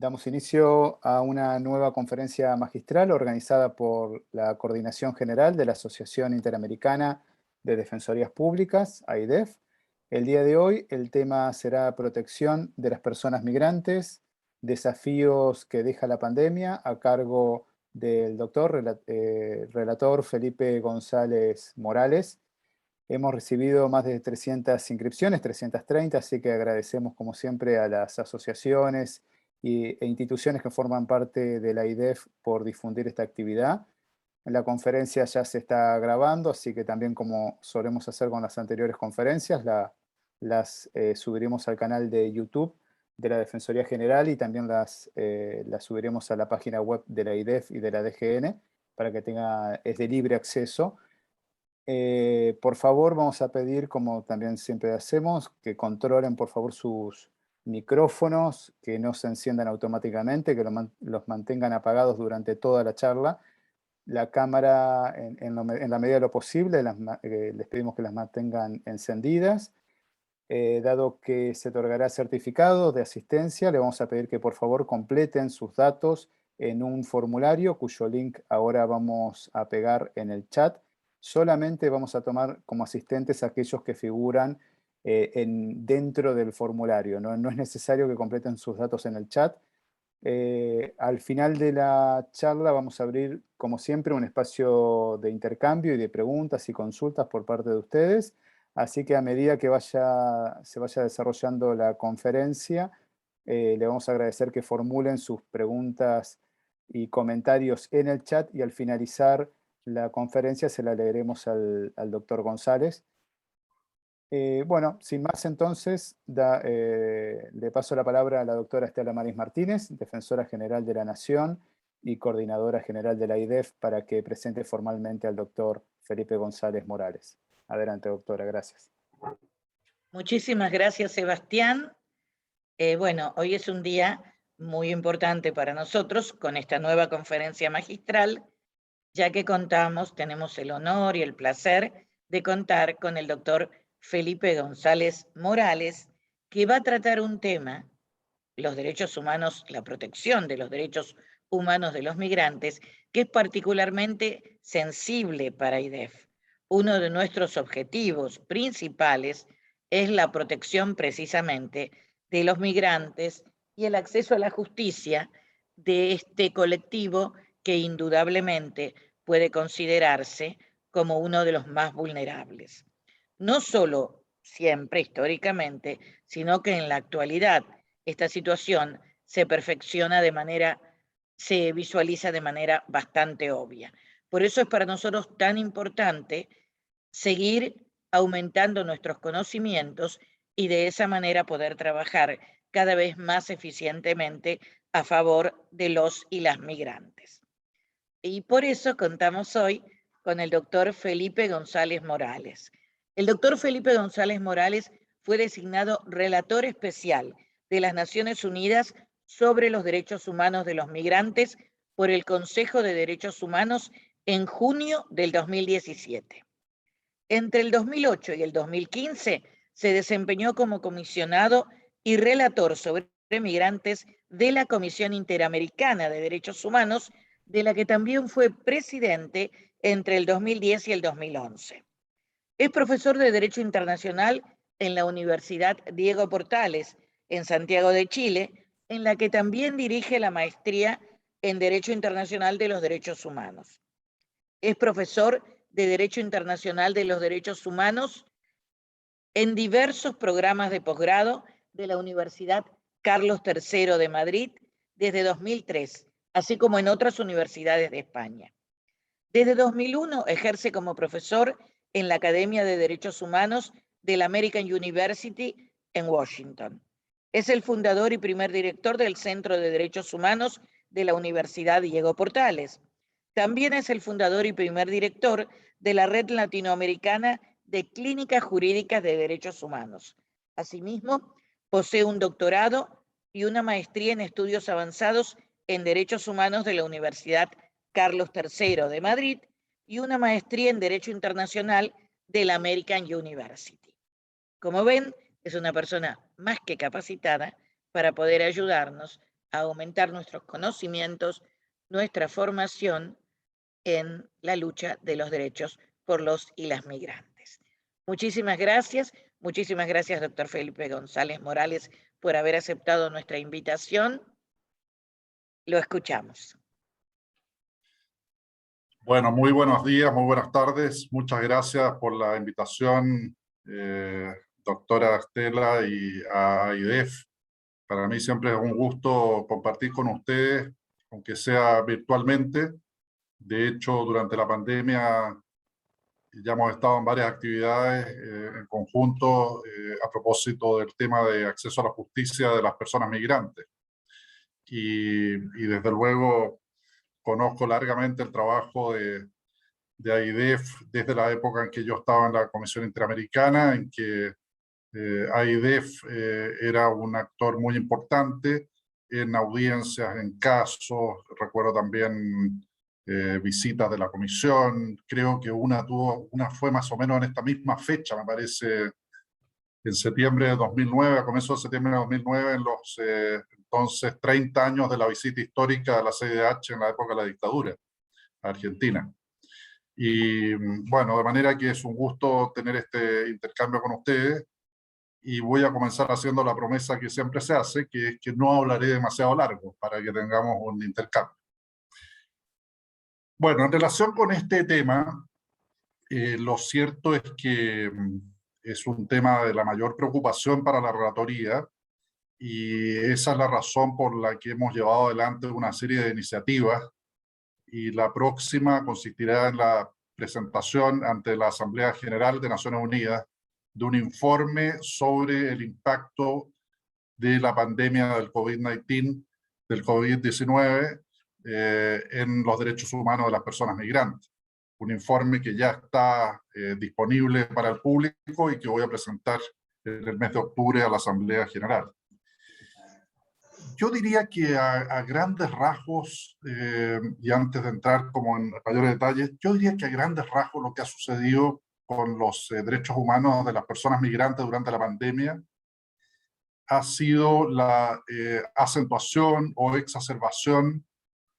Damos inicio a una nueva conferencia magistral organizada por la Coordinación General de la Asociación Interamericana de Defensorías Públicas, AIDEF. El día de hoy el tema será protección de las personas migrantes, desafíos que deja la pandemia, a cargo del doctor relator Felipe González Morales. Hemos recibido más de 300 inscripciones, 330, así que agradecemos como siempre a las asociaciones e instituciones que forman parte de la IDEF por difundir esta actividad. La conferencia ya se está grabando, así que también como solemos hacer con las anteriores conferencias, las subiremos al canal de YouTube de la Defensoría General y también las subiremos a la página web de la IDEF y de la DGN para que es de libre acceso. Por favor, vamos a pedir, como también siempre hacemos, que controlen por favor sus micrófonos, que no se enciendan automáticamente, que los mantengan apagados durante toda la charla. La cámara, en la medida de lo posible, les pedimos que las mantengan encendidas. Dado que se otorgará certificado de asistencia, le vamos a pedir que por favor completen sus datos en un formulario cuyo link ahora vamos a pegar en el chat. Solamente vamos a tomar como asistentes aquellos que figuran dentro del formulario. No es necesario que completen sus datos en el chat. Al final de la charla vamos a abrir, como siempre, un espacio de intercambio y de preguntas y consultas por parte de ustedes. Así que a medida que se vaya desarrollando la conferencia, le vamos a agradecer que formulen sus preguntas y comentarios en el chat y al finalizar la conferencia se la leeremos al doctor González. Bueno, sin más entonces, le paso la palabra a la doctora Estela Maris Martínez, Defensora General de la Nación y Coordinadora General de la IDEF, para que presente formalmente al doctor Felipe González Morales. Adelante, doctora, gracias. Muchísimas gracias, Sebastián. Bueno, hoy es un día muy importante para nosotros con esta nueva conferencia magistral, ya que tenemos el honor y el placer de contar con el doctor Felipe González Morales, que va a tratar un tema, los derechos humanos, la protección de los derechos humanos de los migrantes, que es particularmente sensible para IDEF. Uno de nuestros objetivos principales es la protección precisamente de los migrantes y el acceso a la justicia de este colectivo que indudablemente puede considerarse como uno de los más vulnerables. No solo siempre históricamente, sino que en la actualidad esta situación se visualiza de manera bastante obvia. Por eso es para nosotros tan importante seguir aumentando nuestros conocimientos y de esa manera poder trabajar cada vez más eficientemente a favor de los y las migrantes. Y por eso contamos hoy con el doctor Felipe González Morales. El doctor Felipe González Morales fue designado relator especial de las Naciones Unidas sobre los derechos humanos de los migrantes por el Consejo de Derechos Humanos en junio del 2017. Entre el 2008 y el 2015 se desempeñó como comisionado y relator sobre migrantes de la Comisión Interamericana de Derechos Humanos, de la que también fue presidente entre el 2010 y el 2011. Es profesor de Derecho Internacional en la Universidad Diego Portales, en Santiago de Chile, en la que también dirige la maestría en Derecho Internacional de los Derechos Humanos. Es profesor de Derecho Internacional de los Derechos Humanos en diversos programas de posgrado de la Universidad Carlos III de Madrid desde 2003, así como en otras universidades de España. Desde 2001 ejerce como profesor en la Academia de Derechos Humanos de la American University en Washington. Es el fundador y primer director del Centro de Derechos Humanos de la Universidad Diego Portales. También es el fundador y primer director de la Red Latinoamericana de Clínicas Jurídicas de Derechos Humanos. Asimismo, posee un doctorado y una maestría en estudios avanzados en Derechos Humanos de la Universidad Carlos III de Madrid y una maestría en Derecho Internacional de la American University. Como ven, es una persona más que capacitada para poder ayudarnos a aumentar nuestros conocimientos, nuestra formación en la lucha de los derechos por los y las migrantes. Muchísimas gracias, doctor Felipe González Morales, por haber aceptado nuestra invitación. Lo escuchamos. Bueno, muy buenos días, muy buenas tardes. Muchas gracias por la invitación, doctora Estela, y a AIDEF. Para mí siempre es un gusto compartir con ustedes, aunque sea virtualmente. De hecho, durante la pandemia ya hemos estado en varias actividades en conjunto a propósito del tema de acceso a la justicia de las personas migrantes. Y desde luego conozco largamente el trabajo de AIDEF desde la época en que yo estaba en la Comisión Interamericana, en que AIDEF era un actor muy importante en audiencias, en casos. Recuerdo también visitas de la comisión. Creo que una fue más o menos en esta misma fecha, me parece, en septiembre de 2009, a comienzos de septiembre de 2009, en los entonces 30 años de la visita histórica de la CIDH en la época de la dictadura a Argentina. Y bueno, de manera que es un gusto tener este intercambio con ustedes, y voy a comenzar haciendo la promesa que siempre se hace, que es que no hablaré demasiado largo para que tengamos un intercambio. Bueno, en relación con este tema, lo cierto es que es un tema de la mayor preocupación para la relatoría, y esa es la razón por la que hemos llevado adelante una serie de iniciativas, y la próxima consistirá en la presentación ante la Asamblea General de Naciones Unidas de un informe sobre el impacto de la pandemia del COVID-19 en los derechos humanos de las personas migrantes. Un informe que ya está disponible para el público y que voy a presentar en el mes de octubre a la Asamblea General. Yo diría que a grandes rasgos, y antes de entrar como en mayores detalles, yo diría que a grandes rasgos lo que ha sucedido con los derechos humanos de las personas migrantes durante la pandemia ha sido la acentuación o exacerbación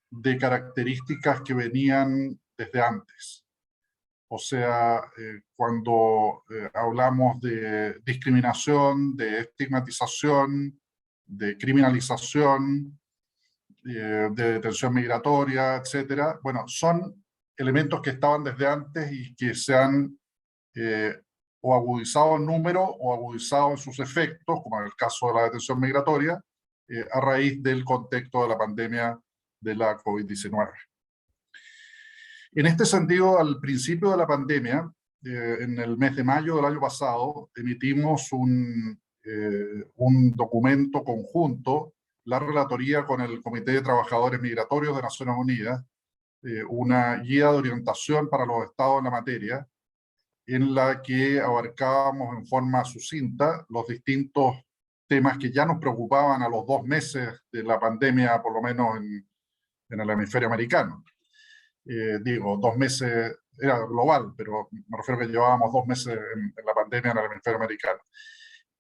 de características que venían desde antes. O sea, cuando hablamos de discriminación, de estigmatización, de criminalización, de detención migratoria, etcétera, bueno, son elementos que estaban desde antes y que se han o agudizado en número o agudizado en sus efectos, como en el caso de la detención migratoria, a raíz del contexto de la pandemia de la COVID-19. En este sentido, al principio de la pandemia, en el mes de mayo del año pasado, emitimos un documento conjunto, la relatoría con el Comité de Trabajadores Migratorios de Naciones Unidas, una guía de orientación para los estados en la materia, en la que abarcábamos en forma sucinta los distintos temas que ya nos preocupaban a los 2 meses de la pandemia, por lo menos en el hemisferio americano. Digo, 2 meses era global, pero me refiero que llevábamos 2 meses en la pandemia en el hemisferio americano.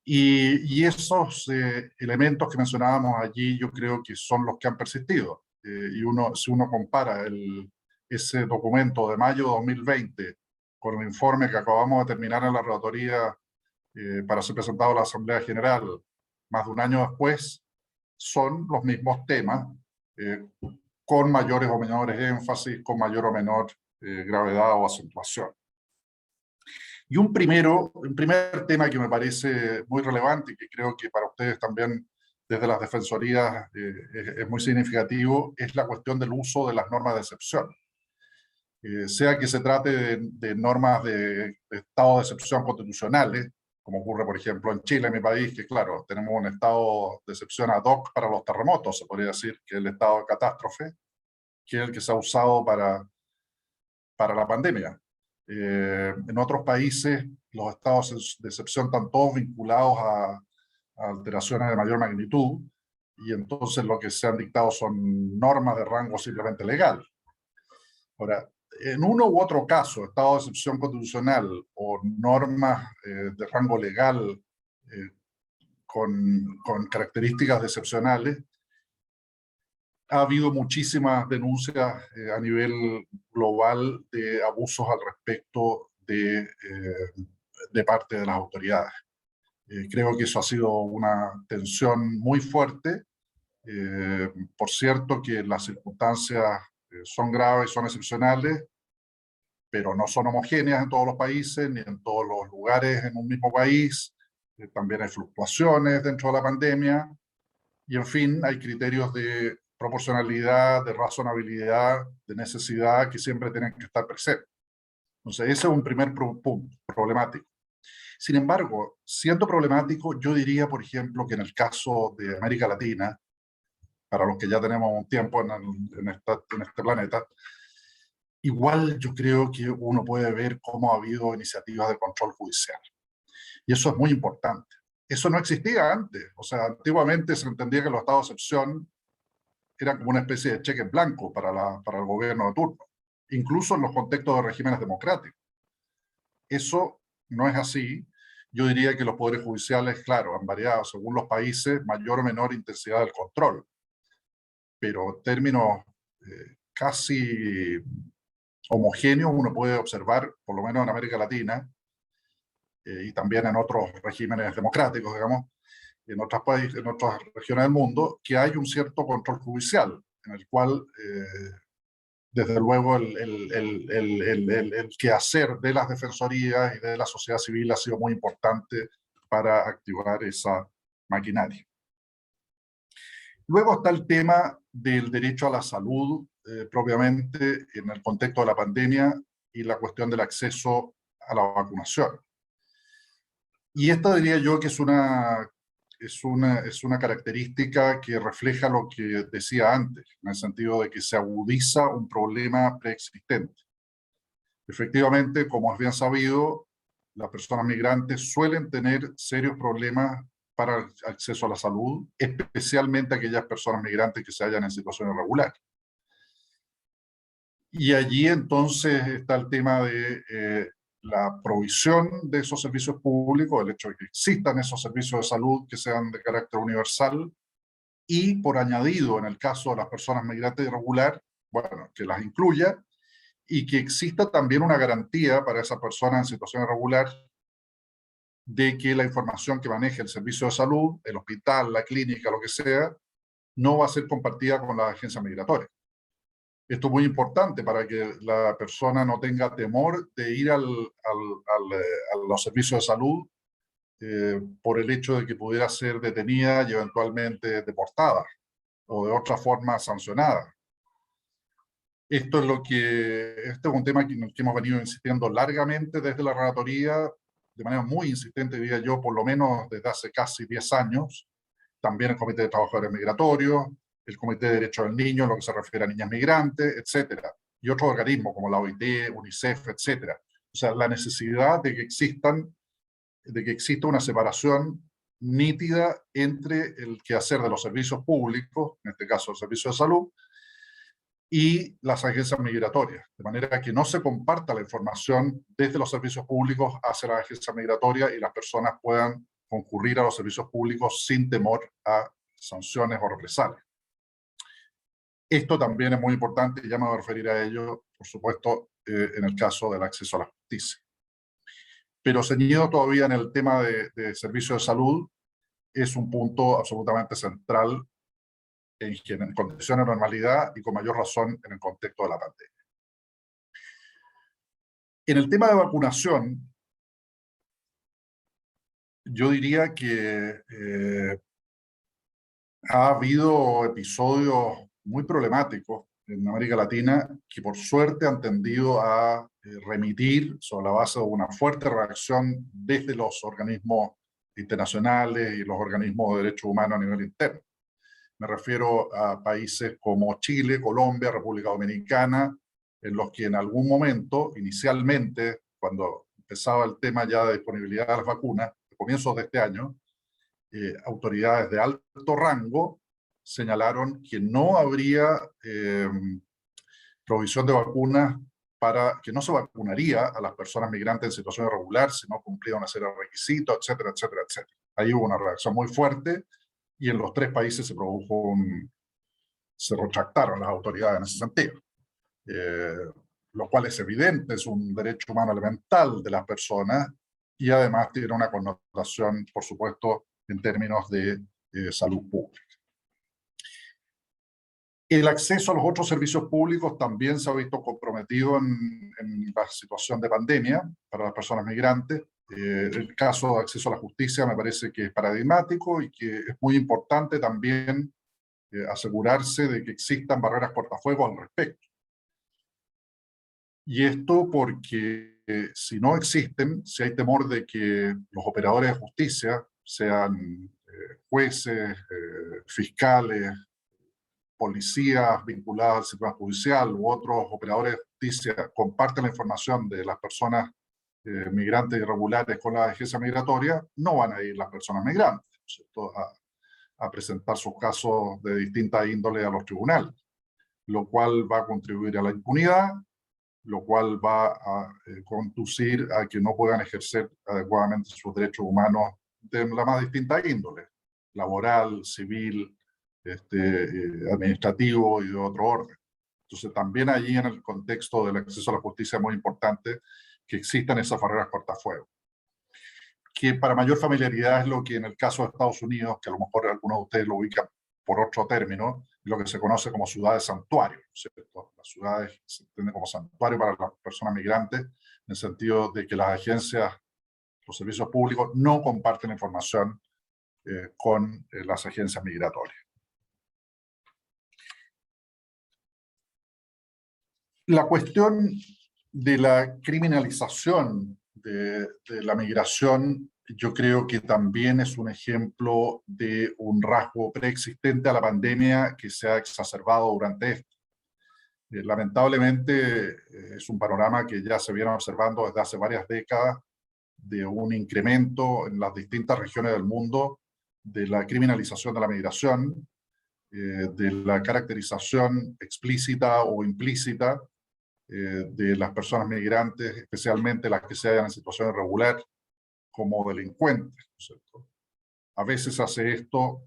Y esos elementos que mencionábamos allí, yo creo que son los que han persistido. Y si uno compara ese documento de mayo de 2020 con el informe que acabamos de terminar en la relatoría para ser presentado a la Asamblea General más de un año después, son los mismos temas, con mayores o menores énfasis, con mayor o menor gravedad o acentuación. Y un primer tema que me parece muy relevante y que creo que para ustedes también desde las defensorías es muy significativo, es la cuestión del uso de las normas de excepción. Sea que se trate de normas de estado de excepción constitucionales, como ocurre por ejemplo en Chile, mi país, que claro, tenemos un estado de excepción ad hoc para los terremotos, se podría decir que es el estado de catástrofe, que es el que se ha usado para la pandemia. En otros países, los estados de excepción están todos vinculados a alteraciones de mayor magnitud, y entonces lo que se han dictado son normas de rango simplemente legal. Ahora, en uno u otro caso, estado de excepción constitucional o normas de rango legal con características excepcionales, ha habido muchísimas denuncias a nivel global de abusos al respecto de parte de las autoridades. Creo que eso ha sido una tensión muy fuerte. Por cierto que las circunstancias son graves, son excepcionales, pero no son homogéneas en todos los países, ni en todos los lugares en un mismo país. También hay fluctuaciones dentro de la pandemia. Y en fin, hay criterios de proporcionalidad, de razonabilidad, de necesidad que siempre tienen que estar presentes. Entonces, ese es un primer punto problemático. Sin embargo, siendo problemático, yo diría, por ejemplo, que en el caso de América Latina, para los que ya tenemos un tiempo en este planeta, igual yo creo que uno puede ver cómo ha habido iniciativas de control judicial. Y eso es muy importante. Eso no existía antes. O sea, antiguamente se entendía que los estados de excepción eran como una especie de cheque en blanco para el gobierno de turno, incluso en los contextos de regímenes democráticos. Eso no es así. Yo diría que los poderes judiciales, claro, han variado según los países, mayor o menor intensidad del control. Pero en términos casi homogéneos, uno puede observar, por lo menos en América Latina, y también en otros regímenes democráticos, digamos, en otros países, en otras regiones del mundo, que hay un cierto control judicial, en el cual, desde luego, el quehacer de las defensorías y de la sociedad civil ha sido muy importante para activar esa maquinaria. Luego está el tema del derecho a la salud, propiamente en el contexto de la pandemia, y la cuestión del acceso a la vacunación. Y esta diría yo que es una característica que refleja lo que decía antes, en el sentido de que se agudiza un problema preexistente. Efectivamente, como es bien sabido, las personas migrantes suelen tener serios problemas para el acceso a la salud, especialmente aquellas personas migrantes que se hallan en situación irregular. Y allí entonces está el tema de la provisión de esos servicios públicos, el hecho de que existan esos servicios de salud que sean de carácter universal, y por añadido, en el caso de las personas migrantes irregulares, bueno, que las incluya, y que exista también una garantía para esas personas en situación irregular de que la información que maneje el servicio de salud, el hospital, la clínica, lo que sea, no va a ser compartida con la agencia migratoria. Esto es muy importante para que la persona no tenga temor de ir a los servicios de salud por el hecho de que pudiera ser detenida y eventualmente deportada o de otra forma sancionada. Este es un tema que hemos venido insistiendo largamente desde la relatoría, de manera muy insistente, diría yo, por lo menos desde hace casi 10 años. También el Comité de Trabajadores Migratorios, el Comité de Derechos del Niño, en lo que se refiere a niñas migrantes, etcétera, y otros organismos como la OIT, UNICEF, etcétera. O sea, la necesidad de que exista una separación nítida entre el quehacer de los servicios públicos, en este caso el servicio de salud, y las agencias migratorias, de manera que no se comparta la información desde los servicios públicos hacia la agencia migratoria y las personas puedan concurrir a los servicios públicos sin temor a sanciones o represalias. Esto también es muy importante y ya me voy a referir a ello, por supuesto, en el caso del acceso a la justicia. Pero ceñido todavía en el tema de servicios de salud, es un punto absolutamente central en condiciones de normalidad y con mayor razón en el contexto de la pandemia. En el tema de vacunación, yo diría que ha habido episodios muy problemáticos en América Latina que por suerte han tendido a remitir sobre la base de una fuerte reacción desde los organismos internacionales y los organismos de derechos humanos a nivel interno. Me refiero a países como Chile, Colombia, República Dominicana, en los que en algún momento, inicialmente, cuando empezaba el tema ya de disponibilidad de las vacunas, a comienzos de este año, autoridades de alto rango señalaron que no habría provisión de vacunas que no se vacunaría a las personas migrantes en situación irregular si no cumplían una serie de requisitos, etcétera, etcétera, etcétera. Ahí hubo una reacción muy fuerte y en los tres países se produjo se retractaron las autoridades en ese sentido. Lo cual es evidente, es un derecho humano elemental de las personas y además tiene una connotación, por supuesto, en términos de salud pública. El acceso a los otros servicios públicos también se ha visto comprometido en la situación de pandemia para las personas migrantes. El caso de acceso a la justicia me parece que es paradigmático y que es muy importante también asegurarse de que existan barreras cortafuegos al respecto. Y esto porque si no existen, si hay temor de que los operadores de justicia, sean jueces, fiscales, policías vinculadas al sistema judicial u otros operadores de justicia, comparten la información de las personas migrantes irregulares con la agencia migratoria, no van a ir las personas migrantes, ¿cierto?, a presentar sus casos de distinta índole a los tribunales, lo cual va a contribuir a la impunidad, lo cual va a conducir a que no puedan ejercer adecuadamente sus derechos humanos de la más distinta índole, laboral, civil, administrativo y de otro orden. Entonces también allí en el contexto del acceso a la justicia es muy importante que existan esas barreras cortafuegos, que para mayor familiaridad es lo que en el caso de Estados Unidos, que a lo mejor algunos de ustedes lo ubican por otro término, lo que se conoce como ciudades santuario, ¿cierto? Las ciudades se entienden como santuario para las personas migrantes, en el sentido de que las agencias, los servicios públicos no comparten información con las agencias migratorias. La cuestión de la criminalización de la migración, yo creo que también es un ejemplo de un rasgo preexistente a la pandemia que se ha exacerbado durante esto. Lamentablemente es un panorama que ya se viene observando desde hace varias décadas de un incremento en las distintas regiones del mundo de la criminalización de la migración, de la caracterización explícita o implícita de las personas migrantes, especialmente las que se hallan en situación irregular, como delincuentes, ¿cierto? A veces hace esto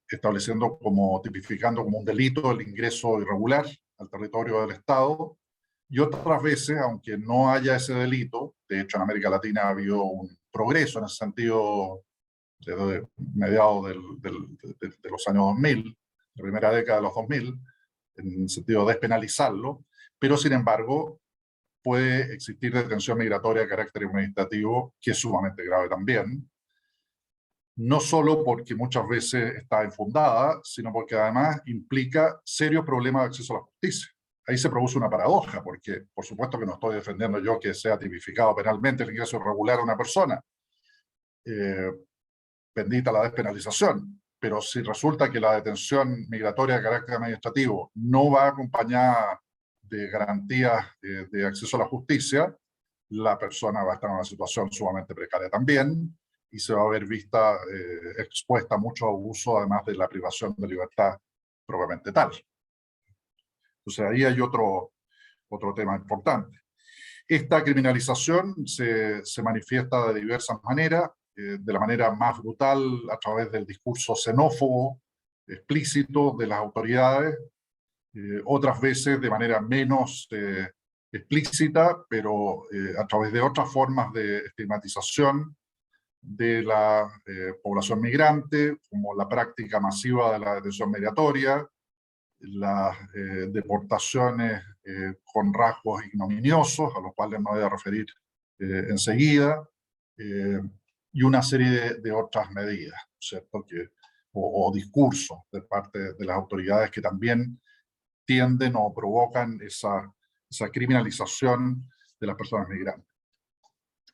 estableciendo tipificando como un delito el ingreso irregular al territorio del Estado, y otras veces, aunque no haya ese delito, de hecho en América Latina ha habido un progreso en ese sentido desde mediados de los años 2000, la primera década de los 2000, en el sentido de despenalizarlo, pero sin embargo puede existir detención migratoria de carácter administrativo, que es sumamente grave también, no solo porque muchas veces está infundada, sino porque además implica serios problemas de acceso a la justicia. Ahí se produce una paradoja, porque por supuesto que no estoy defendiendo yo que sea tipificado penalmente el ingreso irregular a una persona, bendita la despenalización, pero si resulta que la detención migratoria de carácter administrativo no va acompañada de garantías de acceso a la justicia, la persona va a estar en una situación sumamente precaria también y se va a ver vista expuesta a mucho abuso, además de la privación de libertad propiamente tal. Entonces ahí hay otro tema importante. Esta criminalización se manifiesta de diversas maneras, de la manera más brutal a través del discurso xenófobo explícito de las autoridades, otras veces de manera menos explícita, pero a través de otras formas de estigmatización de la población migrante, como la práctica masiva de la detención migratoria, las deportaciones con rasgos ignominiosos, a los cuales me voy a referir enseguida, y una serie de otras medidas, ¿cierto? O discursos de parte de las autoridades que también tienden o provocan esa criminalización de las personas migrantes.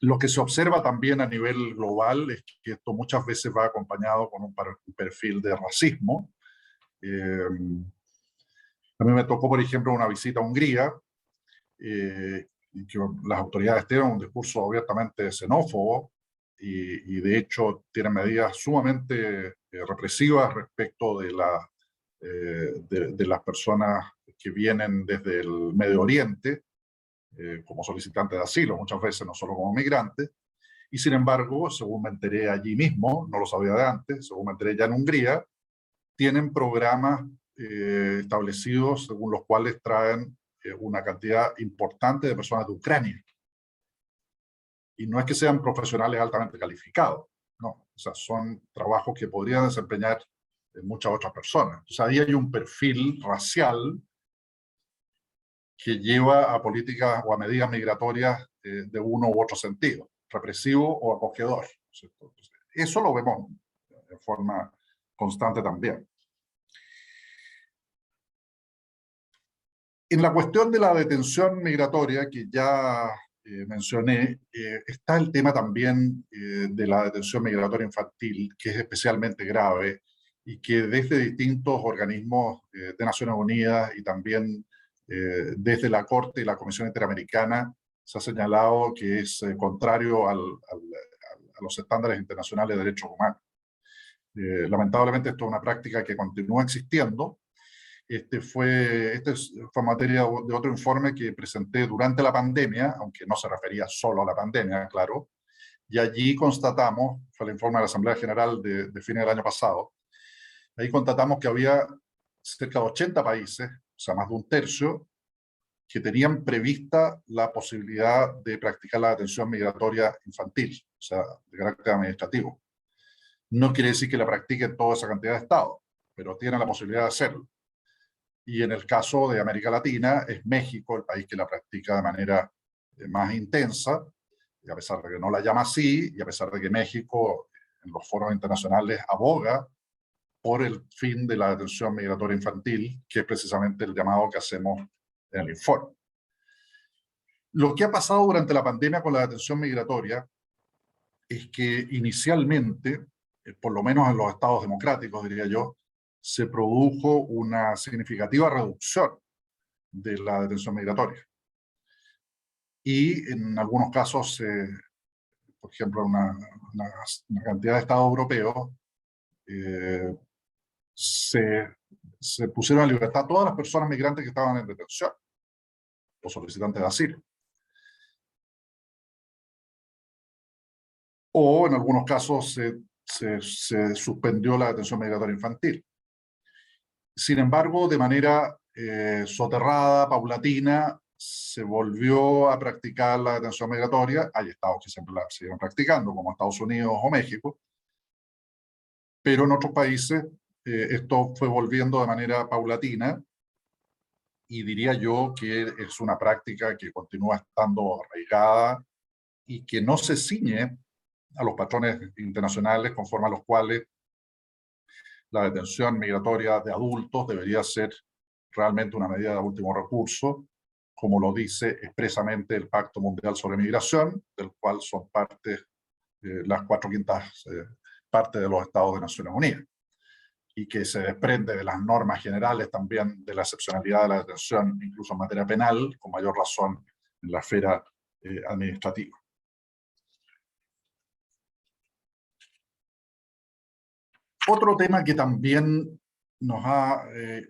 Lo que se observa también a nivel global es que esto muchas veces va acompañado con un perfil de racismo. A mí me tocó, por ejemplo, una visita a Hungría, y que las autoridades tienen un discurso abiertamente xenófobo y de hecho tienen medidas sumamente represivas respecto de las personas que vienen desde el Medio Oriente, como solicitantes de asilo, muchas veces no solo como migrantes, y sin embargo, según me enteré allí mismo, no lo sabía de antes, según me enteré ya en Hungría, tienen programas establecidos según los cuales traen una cantidad importante de personas de Ucrania. Y no es que sean profesionales altamente calificados, no. O sea, son trabajos que podrían desempeñar muchas otras personas. O sea, ahí hay un perfil racial que lleva a políticas o a medidas migratorias de uno u otro sentido, represivo o acogedor, ¿cierto? Entonces, eso lo vemos de forma constante también. En la cuestión de la detención migratoria, que ya mencioné, está el tema también de la detención migratoria infantil, que es especialmente grave y que desde distintos organismos de Naciones Unidas y también desde la Corte y la Comisión Interamericana se ha señalado que es contrario a los estándares internacionales de derechos humanos. Lamentablemente esto es una práctica que continúa existiendo. Este fue materia de otro informe que presenté durante la pandemia, aunque no se refería solo a la pandemia, claro, y allí constatamos, fue el informe de la Asamblea General de fines del año pasado, ahí constatamos que había cerca de 80 países, o sea, más de un tercio, que tenían prevista la posibilidad de practicar la detención migratoria infantil, o sea, de carácter administrativo. No quiere decir que la practiquen toda esa cantidad de estados, pero tienen la posibilidad de hacerlo. Y en el caso de América Latina, es México el país que la practica de manera más intensa, y a pesar de que no la llama así, y a pesar de que México en los foros internacionales aboga por el fin de la detención migratoria infantil, que es precisamente el llamado que hacemos en el informe. Lo que ha pasado durante la pandemia con la detención migratoria es que inicialmente, por lo menos en los estados democráticos, diría yo, se produjo una significativa reducción de la detención migratoria. Y en algunos casos, por ejemplo, una cantidad de estados europeos, se pusieron en libertad todas las personas migrantes que estaban en detención, los solicitantes de asilo. O en algunos casos se suspendió la detención migratoria infantil. Sin embargo, de manera soterrada, paulatina, se volvió a practicar la detención migratoria. Hay estados que siempre la siguen practicando, como Estados Unidos o México, pero en otros países esto fue volviendo de manera paulatina, y diría yo que es una práctica que continúa estando arraigada y que no se ciñe a los patrones internacionales conforme a los cuales la detención migratoria de adultos debería ser realmente una medida de último recurso, como lo dice expresamente el Pacto Mundial sobre Migración, del cual son parte las 4/5 partes de los Estados de Naciones Unidas, y que se desprende de las normas generales también de la excepcionalidad de la detención, incluso en materia penal, con mayor razón en la esfera administrativa. Otro tema que también nos ha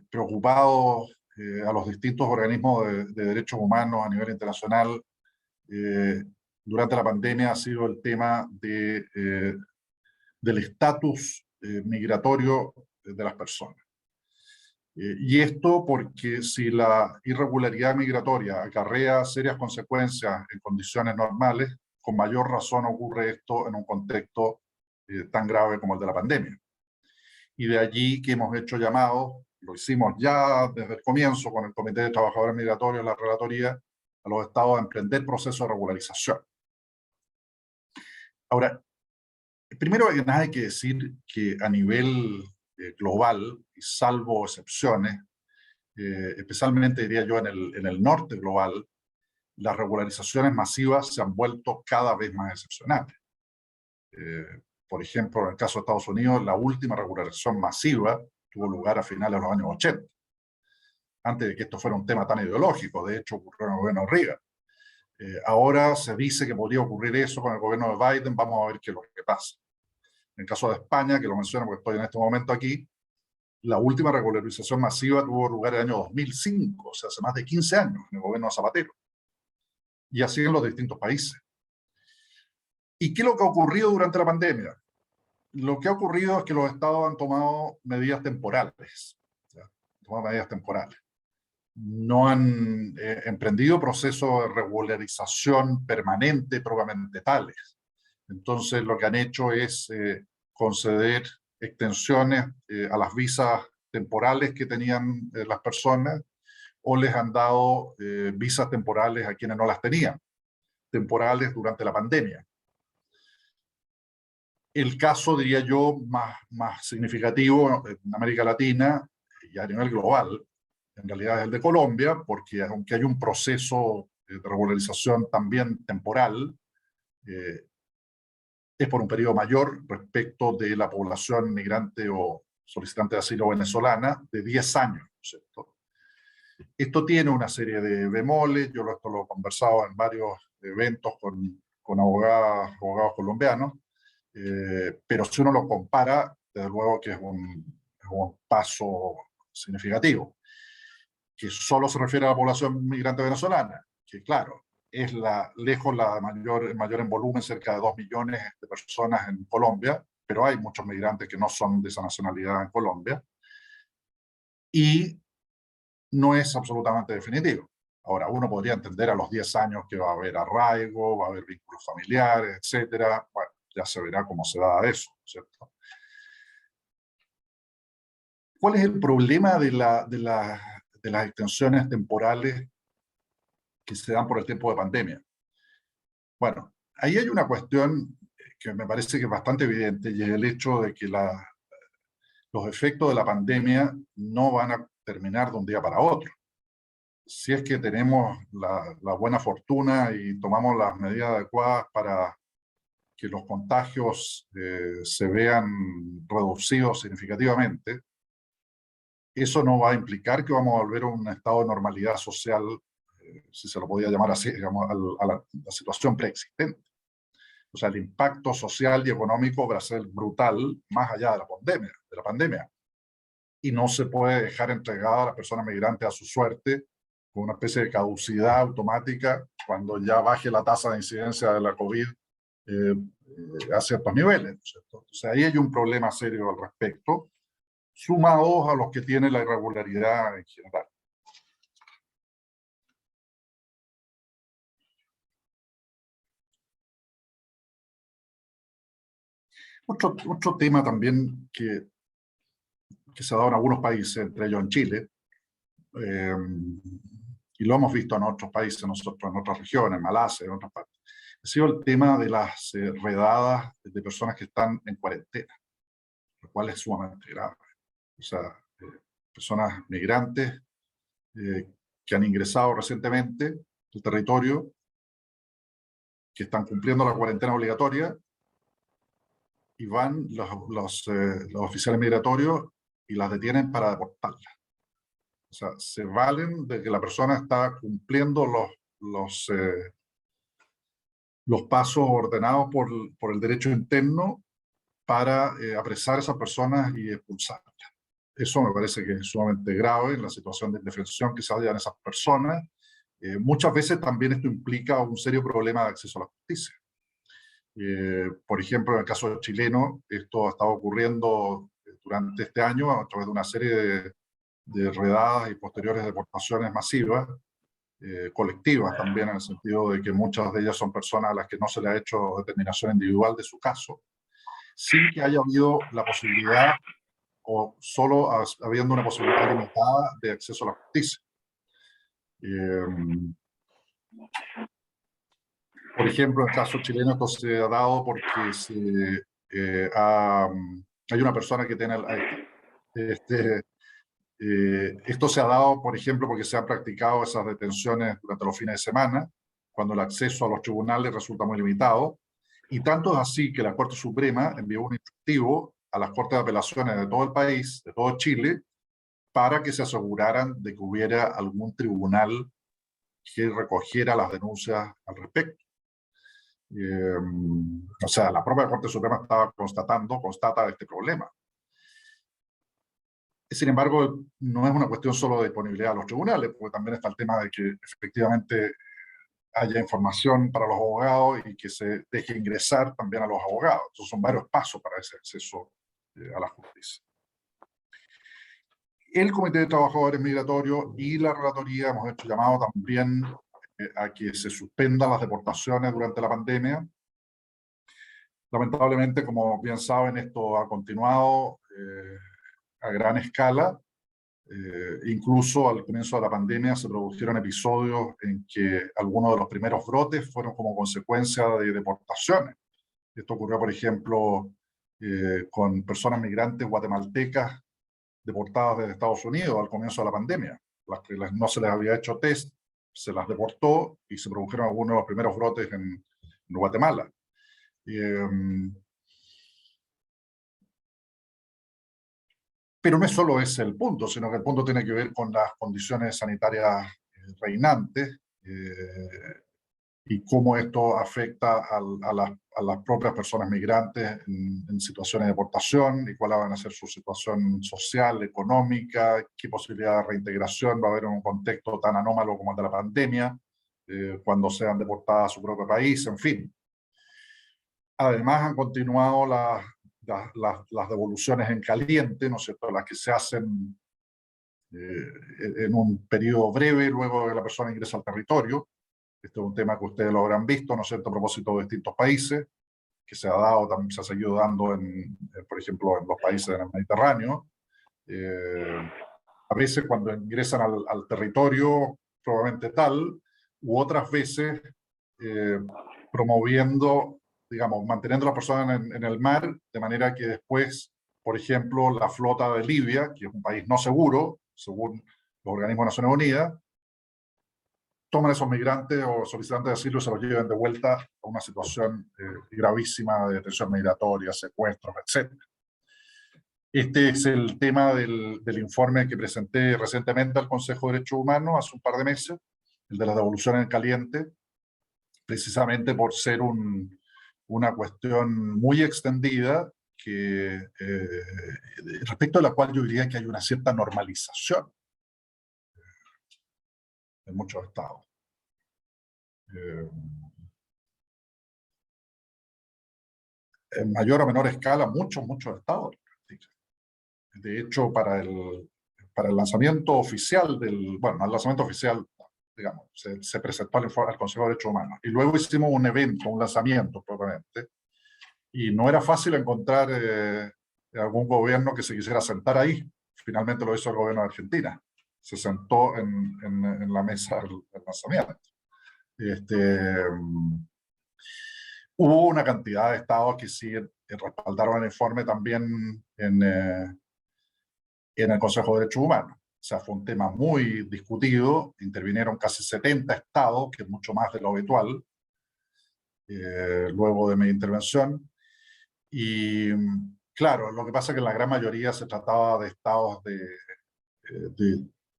preocupado a los distintos organismos de derechos humanos a nivel internacional durante la pandemia ha sido el tema del estatus migratorio de las personas. Y esto porque si la irregularidad migratoria acarrea serias consecuencias en condiciones normales, con mayor razón ocurre esto en un contexto tan grave como el de la pandemia. Y de allí que hemos hecho llamados, lo hicimos ya desde el comienzo con el Comité de Trabajadores Migratorios, la relatoría, a los estados a emprender procesos de regularización. Ahora, primero que nada hay que decir que a nivel global, y salvo excepciones, especialmente diría yo en el norte global, las regularizaciones masivas se han vuelto cada vez más excepcionales. Por ejemplo, en el caso de Estados Unidos, la última regularización masiva tuvo lugar a finales de los años 80, antes de que esto fuera un tema tan ideológico. De hecho, ocurrió en el gobierno de Reagan. Ahora se dice que podría ocurrir eso con el gobierno de Biden. Vamos a ver qué es lo que pasa. En el caso de España, que lo menciono porque estoy en este momento aquí, la última regularización masiva tuvo lugar en el año 2005, o sea, hace más de 15 años, en el gobierno de Zapatero. Y así en los distintos países. ¿Y qué es lo que ha ocurrido durante la pandemia? Lo que ha ocurrido es que los estados han tomado medidas temporales. tomado medidas temporales. No han emprendido procesos de regularización permanente propiamente tales. Entonces lo que han hecho es conceder extensiones a las visas temporales que tenían las personas, o les han dado visas temporales a quienes no las tenían, temporales durante la pandemia. El caso, diría yo, más significativo en América Latina y a nivel global, en realidad es el de Colombia, porque aunque hay un proceso de regularización también temporal, es por un periodo mayor respecto de la población migrante o solicitante de asilo venezolana de 10 años, ¿cierto? Esto tiene una serie de bemoles, yo esto lo he conversado en varios eventos con abogados colombianos, pero si uno lo compara, desde luego que es un paso significativo, que solo se refiere a la población migrante venezolana, que claro, es lejos mayor en volumen, cerca de 2 millones de personas en Colombia, pero hay muchos migrantes que no son de esa nacionalidad en Colombia, y no es absolutamente definitivo. Ahora, uno podría entender a los 10 años que va a haber arraigo, va a haber vínculos familiares, etcétera. Bueno, ya se verá cómo se da eso, ¿cierto? ¿Cuál es el problema de las extensiones temporales que se dan por el tiempo de pandemia? Bueno, ahí hay una cuestión que me parece que es bastante evidente, y es el hecho de que los efectos de la pandemia no van a terminar de un día para otro. Si es que tenemos la buena fortuna y tomamos las medidas adecuadas para que los contagios se vean reducidos significativamente, eso no va a implicar que vamos a volver a un estado de normalidad social, si se lo podía llamar así, digamos, a la situación preexistente. O sea, el impacto social y económico va a ser brutal más allá de la pandemia. Y no se puede dejar entregada a las personas migrantes a su suerte con una especie de caducidad automática cuando ya baje la tasa de incidencia de la COVID a ciertos niveles, ¿cierto? Entonces ahí hay un problema serio al respecto, sumados a los que tiene la irregularidad en general. Otro tema también que se ha dado en algunos países, entre ellos en Chile, y lo hemos visto en otros países, nosotros en otras regiones, en Malasia, en otras partes, ha sido el tema de las redadas de personas que están en cuarentena, lo cual es sumamente grave. O sea, personas migrantes que han ingresado recientemente al territorio, que están cumpliendo la cuarentena obligatoria, y van los oficiales migratorios y las detienen para deportarlas. O sea, se valen de que la persona está cumpliendo los pasos ordenados por el derecho interno para apresar a esas personas y expulsarlas. Eso me parece que es sumamente grave en la situación de indefensión que se hallan esas personas. Muchas veces también esto implica un serio problema de acceso a la justicia. Por ejemplo, en el caso chileno, esto ha estado ocurriendo durante este año a través de una serie de redadas y posteriores deportaciones masivas, colectivas también, en el sentido de que muchas de ellas son personas a las que no se le ha hecho determinación individual de su caso, sin que haya habido la posibilidad, o solo habiendo una posibilidad limitada de acceso a la justicia. Por ejemplo, en el caso chileno esto se ha dado porque hay una persona que tiene esto se ha dado, por ejemplo, porque se han practicado esas detenciones durante los fines de semana, cuando el acceso a los tribunales resulta muy limitado, y tanto es así que la Corte Suprema envió un instructivo a las Cortes de Apelaciones de todo el país, de todo Chile, para que se aseguraran de que hubiera algún tribunal que recogiera las denuncias al respecto. O sea, la propia Corte Suprema constata este problema. Sin embargo, no es una cuestión solo de disponibilidad a los tribunales, porque también está el tema de que efectivamente haya información para los abogados y que se deje ingresar también a los abogados. Entonces son varios pasos para ese acceso a la justicia. El Comité de Trabajadores Migratorios y la Relatoría hemos hecho llamado también a que se suspendan las deportaciones durante la pandemia. Lamentablemente, como bien saben, esto ha continuado a gran escala. Incluso al comienzo de la pandemia se produjeron episodios en que algunos de los primeros brotes fueron como consecuencia de deportaciones. Esto ocurrió, por ejemplo, con personas migrantes guatemaltecas deportadas desde Estados Unidos al comienzo de la pandemia. Las que no se les había hecho test, se las deportó y se produjeron algunos de los primeros brotes en Guatemala. Pero no es solo ese el punto, sino que el punto tiene que ver con las condiciones sanitarias reinantes y cómo esto afecta a las propias personas migrantes en situaciones de deportación y cuál van a ser su situación social, económica, qué posibilidad de reintegración va a haber en un contexto tan anómalo como el de la pandemia, cuando sean deportadas a su propio país, en fin. Además, han continuado las devoluciones en caliente, ¿no es cierto?, las que se hacen en un periodo breve luego de que la persona ingresa al territorio. Este es un tema que ustedes lo habrán visto, ¿no es cierto?, a propósito de distintos países, que se ha dado, también se ha seguido dando, por ejemplo, en los países del Mediterráneo. A veces cuando ingresan al territorio, probablemente tal, u otras veces promoviendo, digamos, manteniendo a las personas en el mar, de manera que después, por ejemplo, la flota de Libia, que es un país no seguro, según los organismos de Naciones Unidas, toman esos migrantes o solicitantes de asilo y se los lleven de vuelta a una situación gravísima de detención migratoria, secuestros, etc. Este es el tema del informe que presenté recientemente al Consejo de Derechos Humanos hace un par de meses, el de las devoluciones en caliente, precisamente por ser una cuestión muy extendida que, respecto a la cual yo diría que hay una cierta normalización en muchos estados. En mayor o menor escala, muchos estados. De hecho, para el lanzamiento oficial bueno, el lanzamiento oficial, digamos, se presentó al Consejo de Derechos Humanos. Y luego hicimos un evento, un lanzamiento propiamente, y no era fácil encontrar algún gobierno que se quisiera sentar ahí. Finalmente lo hizo el gobierno de Argentina. Se sentó en la mesa del lanzamiento. Hubo una cantidad de estados que sí respaldaron el informe también en el Consejo de Derechos Humanos. O sea, fue un tema muy discutido, intervinieron casi 70 estados, que es mucho más de lo habitual, luego de mi intervención. Y claro, lo que pasa es que en la gran mayoría se trataba de estados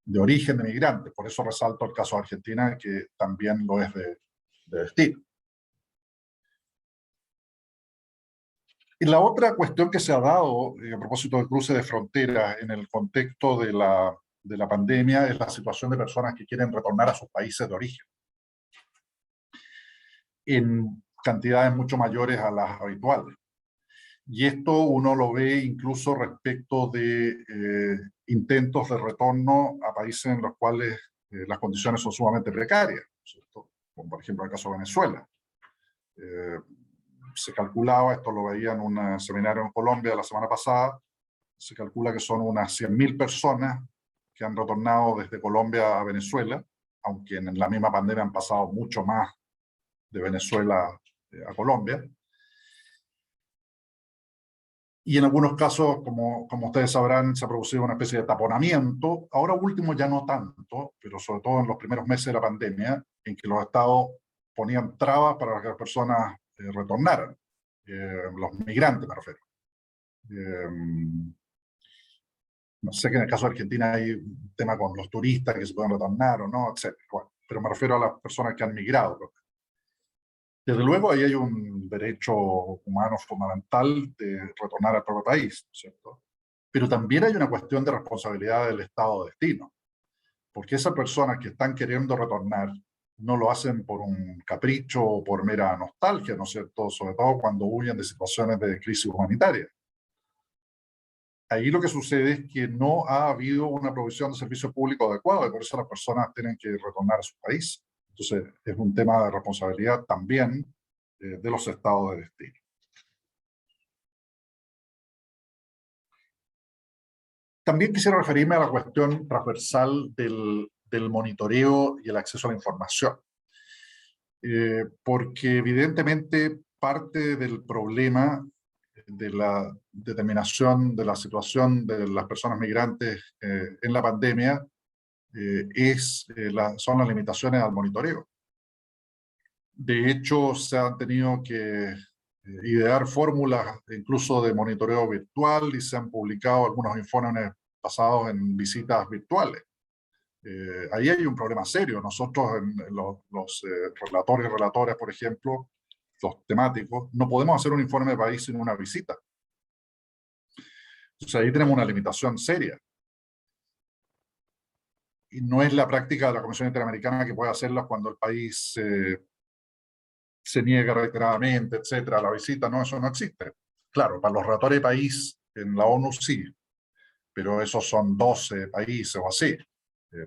de origen de migrantes, por eso resalto el caso de Argentina, que también lo es de destino. Y la otra cuestión que se ha dado a propósito del cruce de fronteras en el contexto de la pandemia es la situación de personas que quieren retornar a sus países de origen en cantidades mucho mayores a las habituales. Y esto uno lo ve incluso respecto de intentos de retorno a países en los cuales las condiciones son sumamente precarias, ¿cierto? Como por ejemplo el caso de Venezuela. Se calculaba, esto lo veía en un seminario en Colombia la semana pasada, se calcula que son unas 100.000 personas que han retornado desde Colombia a Venezuela, aunque en la misma pandemia han pasado mucho más de Venezuela a Colombia. Y en algunos casos, como ustedes sabrán, se ha producido una especie de taponamiento. Ahora último ya no tanto, pero sobre todo en los primeros meses de la pandemia, en que los estados ponían trabas para que las personas retornaran. Los migrantes, me refiero. No sé que en el caso de Argentina hay un tema con los turistas que se pueden retornar o no, etc. Bueno, pero me refiero a las personas que han migrado. Desde luego, ahí hay un derecho humano fundamental de retornar al propio país, ¿cierto? Pero también hay una cuestión de responsabilidad del Estado de destino, porque esas personas que están queriendo retornar no lo hacen por un capricho o por mera nostalgia, ¿no es cierto? Sobre todo cuando huyen de situaciones de crisis humanitaria. ahí lo que sucede es que no ha habido una provisión de servicios públicos adecuados, y por eso las personas tienen que retornar a su país. Entonces, es un tema de responsabilidad también de los estados de destino. También quisiera referirme a la cuestión transversal del monitoreo y el acceso a la información. Porque evidentemente parte del problema de la determinación de la situación de las personas migrantes en la pandemia son las limitaciones al monitoreo. De hecho, se han tenido que idear fórmulas incluso de monitoreo virtual y se han publicado algunos informes basados en visitas virtuales. Ahí hay un problema serio. Nosotros, los relatores y relatoras, por ejemplo, los temáticos, no podemos hacer un informe de país sin una visita. Entonces ahí tenemos una limitación seria. Y no es la práctica de la Comisión Interamericana que puede hacerla cuando el país se niega reiteradamente, etcétera, a la visita. No, eso no existe. Claro, para los relatores de país en la ONU sí, pero esos son 12 países o así.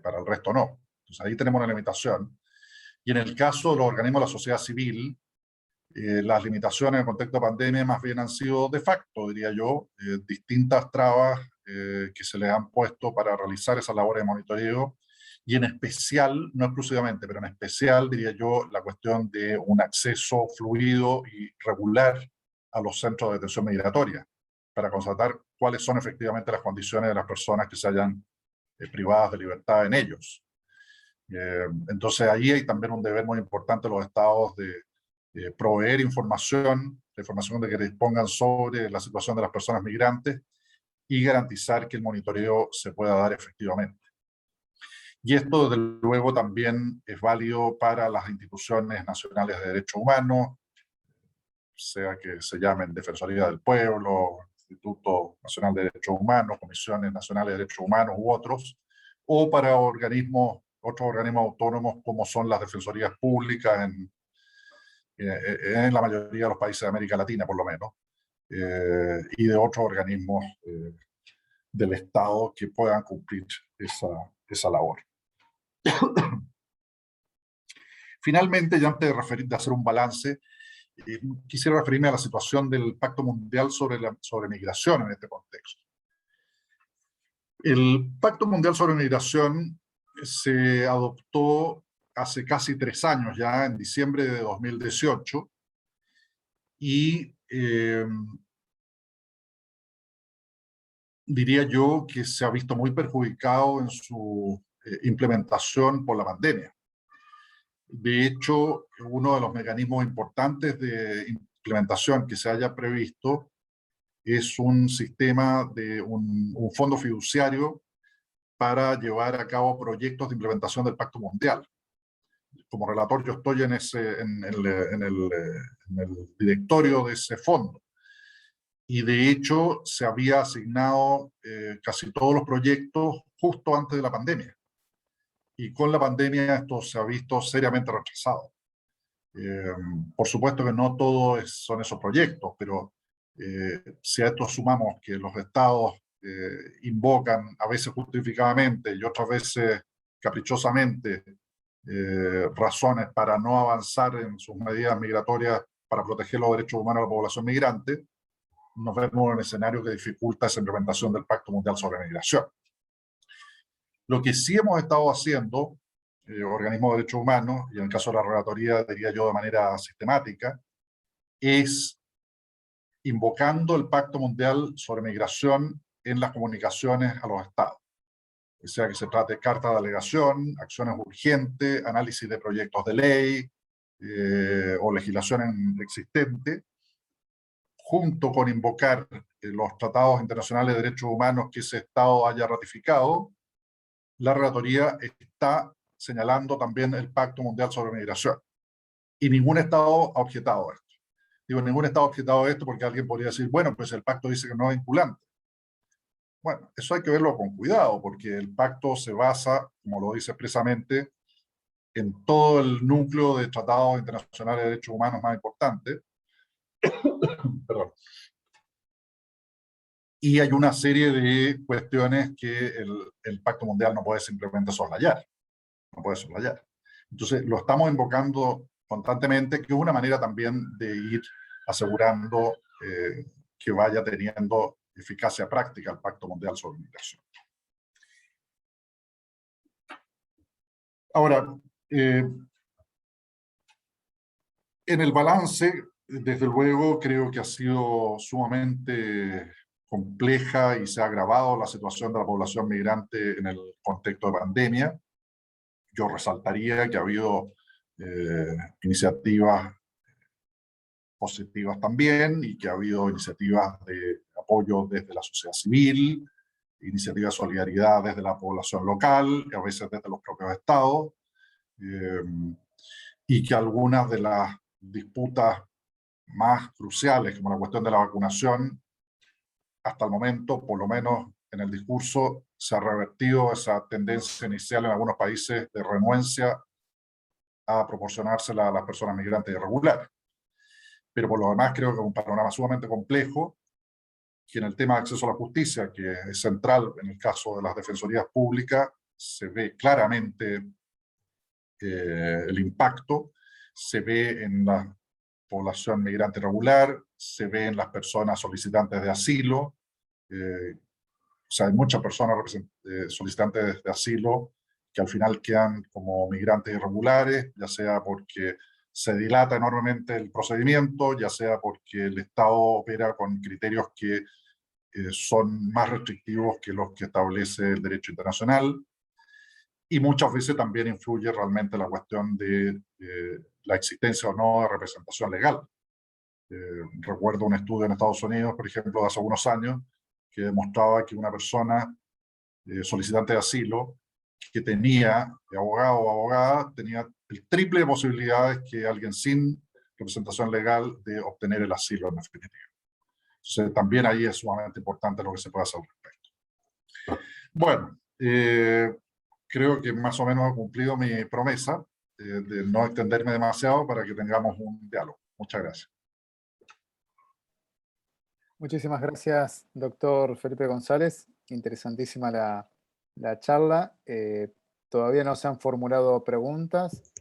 Para el resto no. Entonces ahí tenemos una limitación. Y en el caso de los organismos de la sociedad civil, las limitaciones en el contexto de pandemia más bien han sido de facto, diría yo, distintas trabas que se les han puesto para realizar esas labores de monitoreo, y en especial, no exclusivamente, pero en especial, diría yo, la cuestión de un acceso fluido y regular a los centros de detención migratoria, para constatar cuáles son efectivamente las condiciones de las personas que se hayan privadas de libertad en ellos. Entonces ahí hay también un deber muy importante de los estados de proveer información, la información de que dispongan sobre la situación de las personas migrantes y garantizar que el monitoreo se pueda dar efectivamente. Y esto, desde luego, también es válido para las instituciones nacionales de derechos humanos, sea que se llamen Defensoría del Pueblo, Instituto Nacional de Derechos Humanos, Comisiones Nacionales de Derechos Humanos u otros, o para otros organismos autónomos como son las defensorías públicas en la mayoría de los países de América Latina, por lo menos, y de otros organismos del Estado que puedan cumplir esa labor. Finalmente, ya antes de hacer un balance, quisiera referirme a la situación del Pacto Mundial sobre Migración en este contexto. El Pacto Mundial sobre Migración se adoptó hace casi 3 años ya, en diciembre de 2018, y diría yo que se ha visto muy perjudicado en su implementación por la pandemia. De hecho, uno de los mecanismos importantes de implementación que se haya previsto es un sistema de un fondo fiduciario para llevar a cabo proyectos de implementación del Pacto Mundial. Como relator yo estoy en el directorio de ese fondo. Y de hecho se había asignado casi todos los proyectos justo antes de la pandemia. Y con la pandemia esto se ha visto seriamente retrasado. Por supuesto que no todos son esos proyectos, pero si a esto sumamos que los estados invocan, a veces justificadamente y otras veces caprichosamente, razones para no avanzar en sus medidas migratorias para proteger los derechos humanos de la población migrante, nos vemos en un escenario que dificulta esa implementación del Pacto Mundial sobre Migración. Lo que sí hemos estado haciendo, organismos de derechos humanos, y en el caso de la relatoría, diría yo de manera sistemática, es invocando el Pacto Mundial sobre Migración en las comunicaciones a los estados. O sea, que se trate de carta de alegación, acciones urgentes, análisis de proyectos de ley o legislación existente, junto con invocar los tratados internacionales de derechos humanos que ese estado haya ratificado. La relatoría está señalando también el Pacto Mundial sobre Migración. Y ningún estado ha objetado esto. Digo, ningún estado ha objetado esto porque alguien podría decir, bueno, pues el pacto dice que no es vinculante. Bueno, eso hay que verlo con cuidado, porque el pacto se basa, como lo dice expresamente, en todo el núcleo de tratados internacionales de derechos humanos más importantes. Perdón. Y hay una serie de cuestiones que el Pacto Mundial no puede simplemente soslayar. No puede soslayar. Entonces, lo estamos invocando constantemente, que es una manera también de ir asegurando que vaya teniendo eficacia práctica el Pacto Mundial sobre Migración. Ahora, en el balance, desde luego, creo que ha sido sumamente compleja y se ha agravado la situación de la población migrante en el contexto de pandemia. Yo resaltaría que ha habido iniciativas positivas también, y que ha habido iniciativas de apoyo desde la sociedad civil, iniciativas de solidaridad desde la población local, y a veces desde los propios estados, y que algunas de las disputas más cruciales, como la cuestión de la vacunación, hasta el momento, por lo menos en el discurso, se ha revertido esa tendencia inicial en algunos países de renuencia a proporcionársela a las personas migrantes irregulares. Pero por lo demás creo que es un panorama sumamente complejo, que en el tema de acceso a la justicia, que es central en el caso de las defensorías públicas, se ve claramente el impacto, se ve en la población migrante irregular, se ve en las personas solicitantes de asilo. O sea, hay muchas personas solicitantes de asilo que al final quedan como migrantes irregulares, ya sea porque se dilata enormemente el procedimiento, ya sea porque el Estado opera con criterios que son más restrictivos que los que establece el derecho internacional, y muchas veces también influye realmente la cuestión de la existencia o no de representación legal. Recuerdo un estudio en Estados Unidos, por ejemplo, de hace algunos años, que demostraba que una persona solicitante de asilo que tenía abogado o abogada tenía el triple de posibilidades que alguien sin representación legal de obtener el asilo en definitiva. Entonces, también ahí es sumamente importante lo que se puede hacer al respecto. Bueno, creo que más o menos he cumplido mi promesa de no extenderme demasiado para que tengamos un diálogo. Muchas gracias. Muchísimas gracias, doctor Felipe González. Interesantísima la charla. Todavía no se han formulado preguntas.